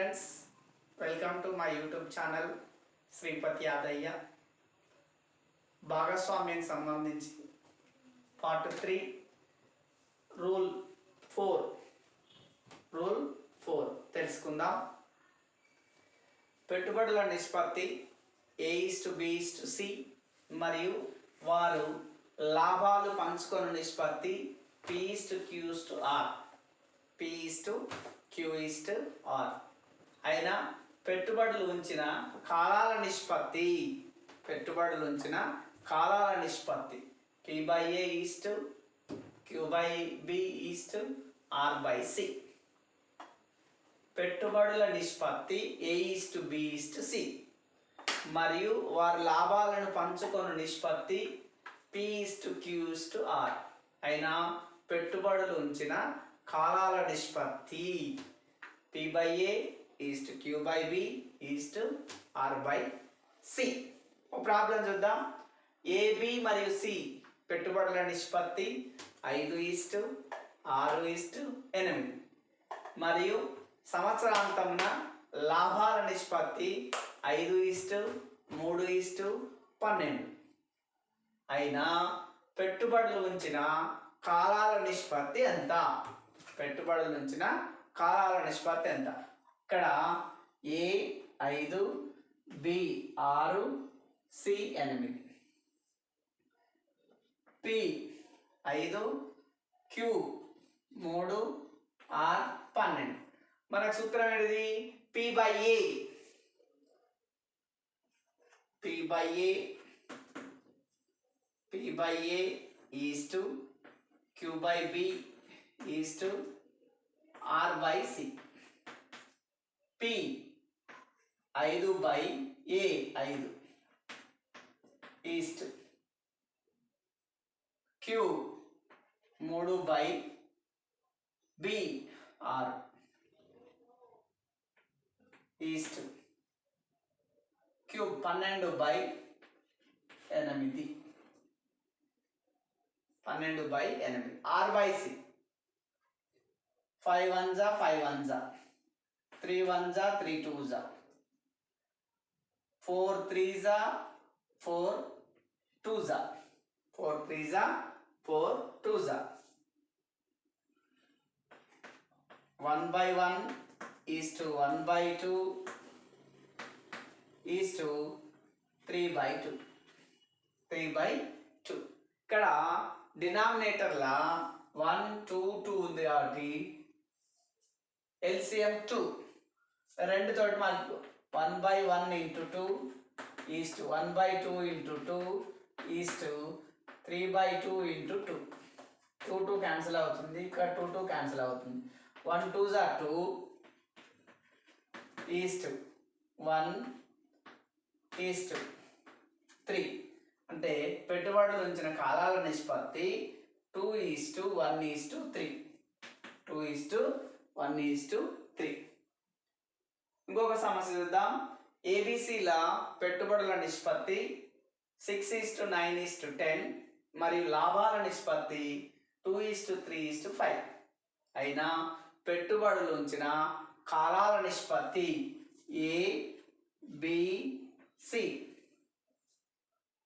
Friends, welcome to my YouTube channel Sripathi Yadaiah. భాగస్వామ్యం సంబంధించి part 3 rule 4 తెలుసుకుందాం. పెట్టుబడుల నిష్పత్తి A:B:C మరియు వారు లాభాలు పంచుకొని నిష్పత్తి P:Q:R. అయినా పెట్టుబడులు ఉంచిన కాలాల నిష్పత్తి P/A:/Q/B/R/C. పెట్టుబడుల నిష్పత్తి A:B:C మరియు వారి లాభాలను పంచుకొని నిష్పత్తి P:/Q:R. అయినా పెట్టుబడులు ఉంచిన కాలాల నిష్పత్తి P/A:/Q/B/R/C. ఒక ప్రాబ్లం చూద్దాం. AB మరియు C పెట్టుబడుల నిష్పత్తి 5:6:8 మరియు సంవత్సరాంతమున లాభాల నిష్పత్తి 5:3:12 అయినా పెట్టుబడులు ఉంచిన కాలాల నిష్పత్తి ఎంత? ఇక్కడ A 5, B 6, C 8, P 5, Q 3, R 12. మనకు సూత్రం ఏంటిది? P/A Q/B/R/C. P 5/A 5 Q 3/B 6 Q 12/8 R/C. 5 1s 5 1s 3 1s 3 2s 4 3s 4 2s 4 3s 4 2s 1/1 1/2 3/2. ఇక్కడ డినామినేటర్లా 1 2 2 ఉంది కాబట్టి LCM 2 రెండు తోటి మార్పు 1/1 × 2 1/2 × 2 3/2 × 2 2 క్యాన్సిల్ అవుతుంది. ఇక్కడ 2 క్యాన్సిల్ అవుతుంది. 1 2s 2 1 3 అంటే పెట్టుబడులు ఉంచిన కాలాల నిష్పత్తి 2:1:3. ఇంకొక సమస్య చూద్దాం. ABCల పెట్టుబడుల నిష్పత్తి 6:9:10 మరియు లాభాల నిష్పత్తి 2:3:5 అయినా పెట్టుబడులు ఉంచిన కాలాల నిష్పత్తి ABC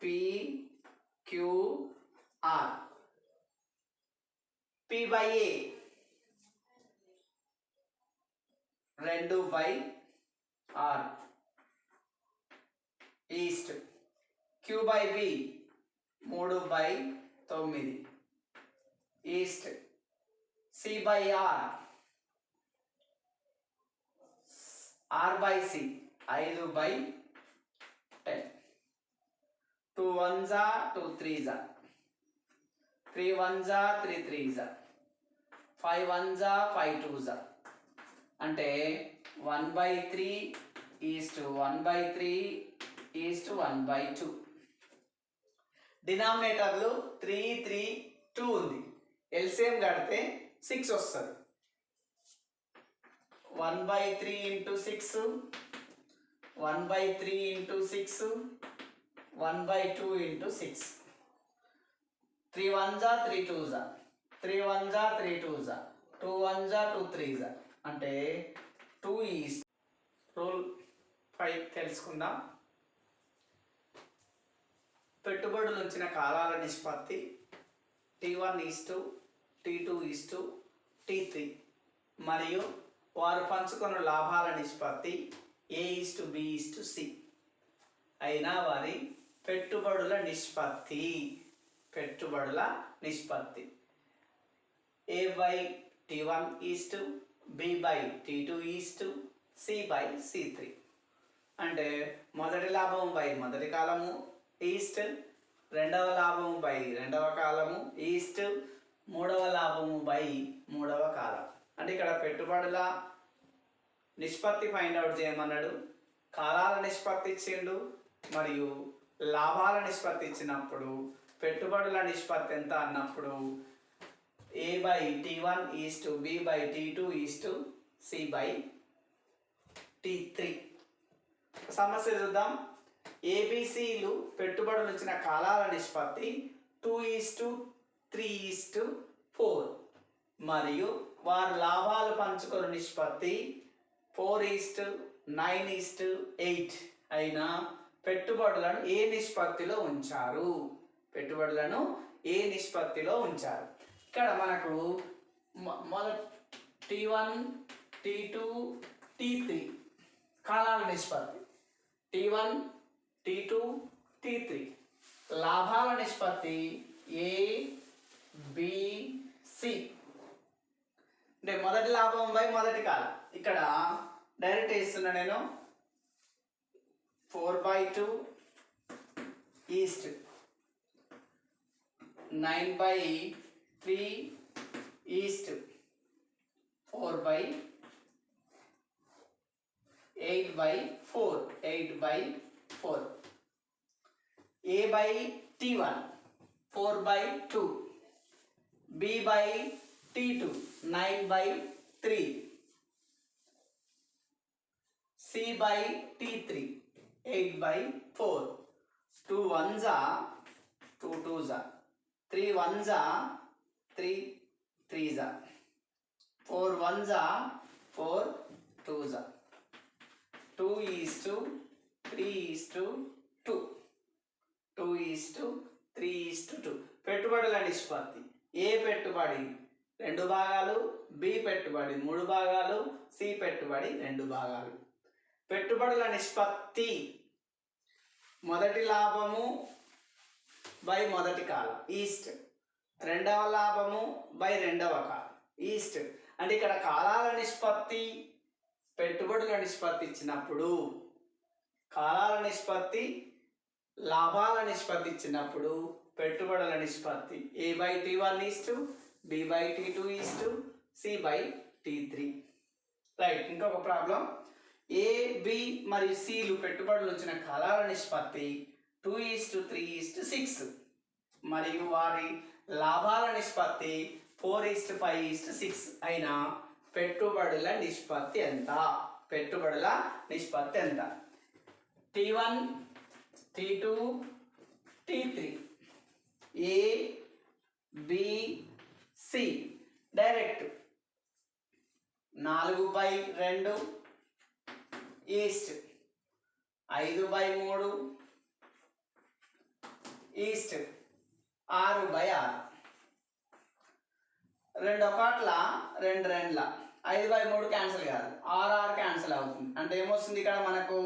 P/Q/R. P/A 2/R Q/B 3/9 C/R R/C 5/10. 2 1s 2 3s 3 1s 3 3s 5 1s 5 2s అంటే 1/3:1/3:1/2. డినామినేటర్లు 3 3 2 ఉంది. LCM కడితే 6 వస్తుంది. 1/3 × 6 1/3 × 6 1/2 × 6 3 1s 3 2s 3 1s 3 2s 2 1s 2 3s అంటే 2 5 తెలుసుకుందాం. పెట్టుబడులు ఉంచిన కాలాల నిష్పత్తి T1:T2:T3 మరియు వారు పంచుకున్న లాభాల నిష్పత్తి A:B:C అయినా వారి పెట్టుబడుల నిష్పత్తి A/T1:B/T2:C/C3 అంటే మొదటి లాభం బై మొదటి కాలము ఈస్ట్, రెండవ లాభము బై రెండవ కాలము ఈస్ట్, మూడవ లాభము బై మూడవ కాలం. అంటే ఇక్కడ పెట్టుబడుల నిష్పత్తి ఫైండ్ అవుట్ చేయమన్నాడు. కాలాల నిష్పత్తి ఇచ్చిండు మరియు లాభాల నిష్పత్తి ఇచ్చినప్పుడు పెట్టుబడుల నిష్పత్తి ఎంత అన్నప్పుడు A/T1:B/T2:C/T3. సమస్య చూద్దాం. ఏబిసిలు పెట్టుబడులు ఇచ్చిన కాలాల నిష్పత్తి 2:3:4 మరియు వారు లాభాలు పంచుకున్న నిష్పత్తి 4:9:8 అయిన పెట్టుబడులను ఏ నిష్పత్తిలో ఉంచారు? ఇక్కడ మనకు T1, T2, T3 కాలాల నిష్పత్తి, T1, T2, T3 లాభాల నిష్పత్తి A/B/C. అంటే మొదటి లాభం బై మొదటి కాలం. ఇక్కడ డైరెక్ట్ వేస్తున్నా నేను 4/2 east, 9/3 east, 4/8/4 8/4. A/T1 4/2, B/T2 9/3, C/T3 8/4. 2 1s 2 2s, 3 1s 3 3s, 4 1s 4 2s, 2:3:2, 2:3:2. పెట్టుబడుల నిష్పత్తి ఏ పెట్టుబడి 2 భాగాలు, బి పెట్టుబడి 3 భాగాలు, సి పెట్టుబడి 2 భాగాలు. పెట్టుబడుల నిష్పత్తి మొదటి లాభము బై మొదటి కాలం ఈస్ట్, రెండవ లాభము బై రెండవ కాలం ఈస్ట్. అంటే ఇక్కడ కాలాల నిష్పత్తి పెట్టుబడుల నిష్పత్తి ఇచ్చినప్పుడు, కాలాల నిష్పత్తి లాభాల నిష్పత్తి ఇచ్చినప్పుడు పెట్టుబడుల నిష్పత్తి A/T1:, B/T2:, C/T3. రైట్. ఇంకొక ప్రాబ్లం. ఏ, బి మరియు సిలు పెట్టుబడులు వచ్చిన కాలాల నిష్పత్తి 2:3:6 మరియు వారి లాభాల నిష్పత్తి 4:5:6 అయిన పెట్టుబడుల నిష్పత్తి ఎంత? T1, T2, T3 A, B, C. Direct 4/2 east, 5/3 east, 6/6. 2 ఒకట్ల 2 రెండ్ల 5/3 క్యాన్సిల్ కాదు, 6 క్యాన్సిల్ అవుతుంది. అంటే ఏమొస్తుంది ఇక్కడ మనకు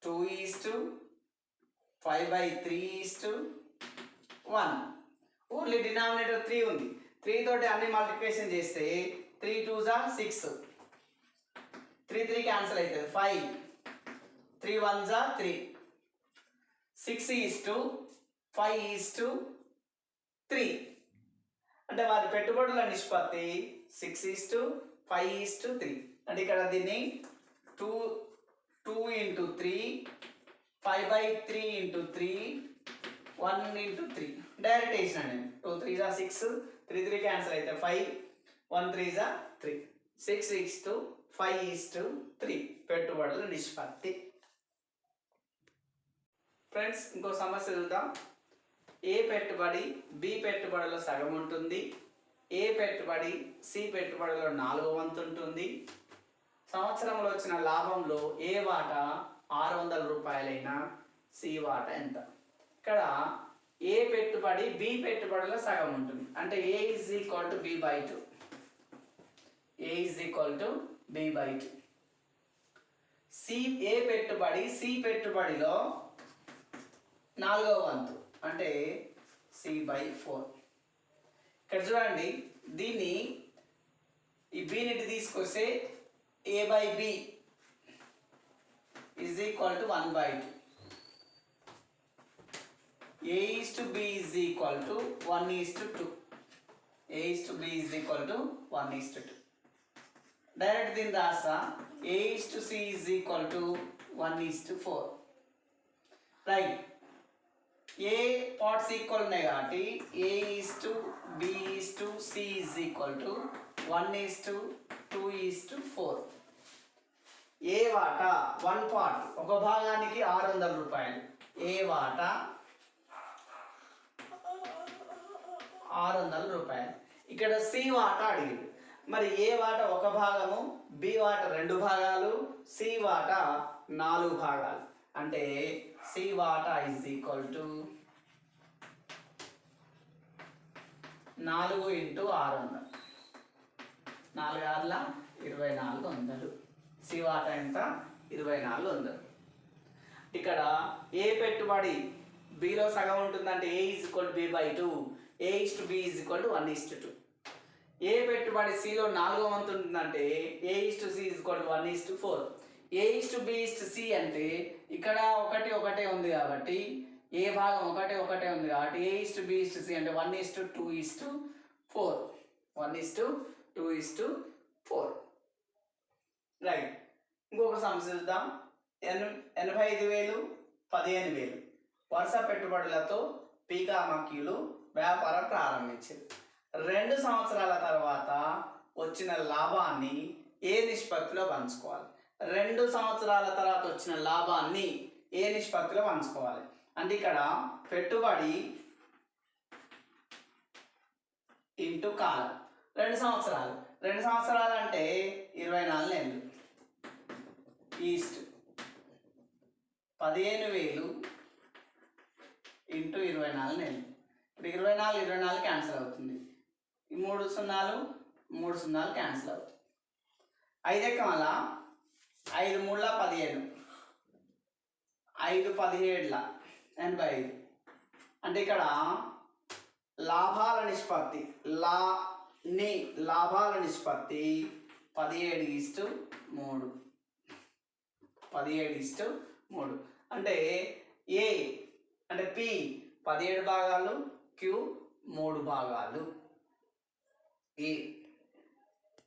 2:5/3:1. ఓన్లీ డినామినేటర్ 3 ఉంది. 3 తోటి అన్ని మల్టిప్లికేషన్ చేస్తే 3 2s 6, 3 3 క్యాన్సిల్ అవుతుంది 5, 3 1s 3, 6:5:3. అంటే వారి పెట్టుబడుల నిష్పత్తి 6:5:3. అంటే ఇక్కడ దీన్ని 2 × 3, 5/3 × 3, 1 × 3 డైరెక్ట్ వేసిన నేను. 2 3s 6, 3 3 క్యాన్సిల్ అయితే 5, 1 3s 3, 6:5:3 పెట్టుబడుల నిష్పత్తి. ఫ్రెండ్స్, ఇంకో సమస్య చూద్దాం. ఏ పెట్టుబడి బి పెట్టుబడిలో సగం ఉంటుంది, ఏ పెట్టుబడి సి పెట్టుబడిలో 4వ వంతు ఉంటుంది, సంవత్సరంలో వచ్చిన లాభంలో ఏ వాటా 600 రూపాయలైనా సి వాటా ఎంత? ఇక్కడ ఏ పెట్టుబడి బి పెట్టుబడిలో సగం ఉంటుంది. అంటే A is equal to B by 2. A is equal to B by 2. C A పెట్టుబడి సి పెట్టుబడిలో 4వ వంతు అంటే సి బై 4. ఇక్కడ చూడండి, దీన్ని ఈ బిని తీసుకొస్తే A by B is equal to 1/2. A is to B is equal to 1:2. A is to B is equal to 1:2. Direct din rasa A is to C is equal to 1:4. Right. A parts equal ఉన్నాయి కాబట్టి A is to B is to C is equal to 1:2:4. ఏ వాటా 1 part ఒక భాగానికి 600 రూపాయలు. ఏ వాటా 600 రూపాయలు. ఇక్కడ C వాటా అడిగింది. మరి ఏ వాటా 1 భాగము, బి వాటా 2 భాగాలు, సి వాటా 4 భాగాలు. అంటే సి వాటా ఈజ్ ఈక్వల్ టు 4 × 600. 4 6ల 2400. సి వాటా ఎంత? 2400. ఇక్కడ ఏ పెట్టుబడి బిలో సగం ఉంటుందంటే A is equal to B by 2. A is to B is equal to 1:2. A పెట్టుబడి సిలో 4వ వంతు ఉంటుందంటే A is to C is equal to 1:4. A is to B is to C అంటే ఇక్కడ 1 1 ఉంది కాబట్టి ఏ భాగం 1 1 ఉంది కాబట్టి A is to B is to C అంటే 1:2:4. 1:2:4. రైట్. ఇంకొక సమస్య చూద్దాం. 85,000 15,000 వరుస పెట్టుబడులతో పీకామక్యులు వ్యాపారం ప్రారంభించింది. 2 సంవత్సరాల తర్వాత వచ్చిన లాభాన్ని ఏ నిష్పత్తిలో పంచుకోవాలి? 2 సంవత్సరాల తర్వాత వచ్చిన లాభాన్ని ఏ నిష్పత్తిలో పంచుకోవాలి అంటే ఇక్కడ పెట్టుబడి ఇంటూ కాలం. 2 సంవత్సరాలు. 2 సంవత్సరాలు అంటే 24 నెలలు. ఈస్ట్ 15,000 ఇంటూ 24 నెలలు. ఇప్పుడు 24 క్యాన్సిల్ అవుతుంది. ఈ 3 సున్నాలు 3 సున్నాలు క్యాన్సిల్ అవుతుంది. 5 ఎక్కమల 5 3 15, 5 17 85. అంటే ఇక్కడ లాభాల నిష్పత్తి లాభాల నిష్పత్తి 17:3. 17:3 అంటే ఏ అంటే పి 17 భాగాలు, క్యూ 3 భాగాలు. ఈ